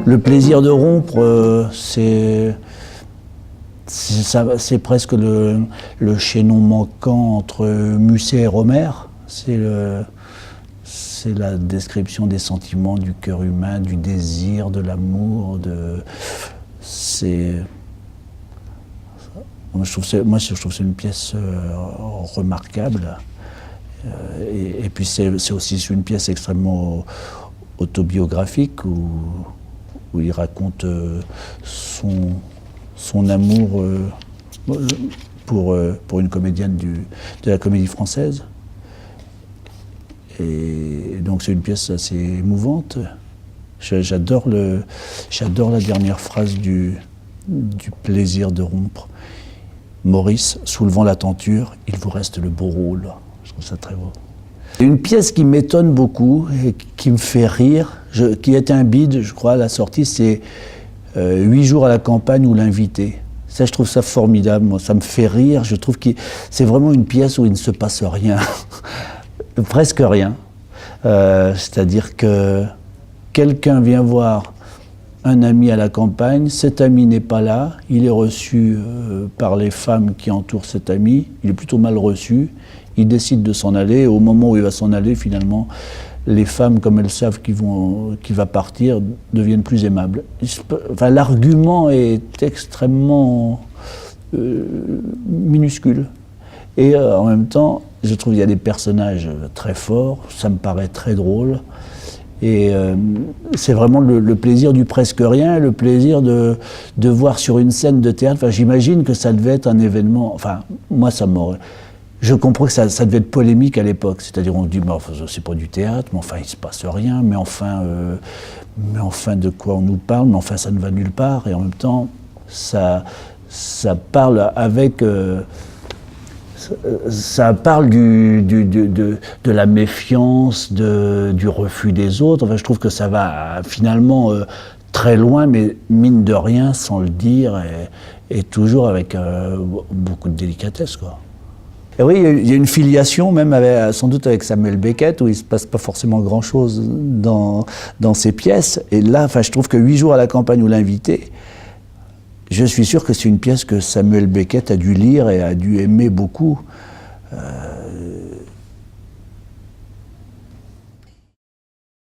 Le plaisir de rompre, c'est presque le chaînon manquant entre Musset et Romer. C'est la description des sentiments du cœur humain, du désir, de l'amour. Moi, je trouve que c'est une pièce remarquable. Et puis c'est aussi une pièce extrêmement autobiographique où il raconte son amour pour une comédienne de la Comédie Française. Et donc c'est une pièce assez émouvante. J'adore la dernière phrase du plaisir de rompre. Maurice, soulevant la tenture, il vous reste le beau rôle. Je trouve ça très beau. Une pièce qui m'étonne beaucoup et qui me fait rire, qui était un bide, je crois, à la sortie, c'est 8 jours à la campagne ou l'invité. Ça, je trouve ça formidable. Moi, ça me fait rire. Je trouve que c'est vraiment une pièce où il ne se passe rien. Presque rien. C'est-à-dire que quelqu'un vient voir un ami à la campagne, cet ami n'est pas là, il est reçu par les femmes qui entourent cet ami, il est plutôt mal reçu, il décide de s'en aller, et au moment où il va s'en aller, finalement, les femmes, comme elles savent qu'il va partir, deviennent plus aimables. Enfin, l'argument est extrêmement minuscule. Et en même temps, je trouve qu'il y a des personnages très forts, ça me paraît très drôle. Et c'est vraiment le plaisir du presque rien, le plaisir de voir sur une scène de théâtre. Enfin, j'imagine que ça devait être un événement. Enfin, moi, ça m'aurait. Je comprends que ça devait être polémique à l'époque. C'est-à-dire, on dit, bah, c'est pas du théâtre, mais enfin, il se passe rien, mais enfin, de quoi on nous parle, mais enfin, ça ne va nulle part. Et en même temps, ça parle avec. Ça parle de la méfiance, du refus des autres. Enfin, je trouve que ça va finalement très loin, mais mine de rien, sans le dire, et toujours avec beaucoup de délicatesse, quoi. Et oui, il y a une filiation, même sans doute avec Samuel Beckett, où il ne se passe pas forcément grand-chose dans ses pièces. Et là, enfin, je trouve que 8 jours à la campagne ou l'invité, je suis sûr que c'est une pièce que Samuel Beckett a dû lire et a dû aimer beaucoup.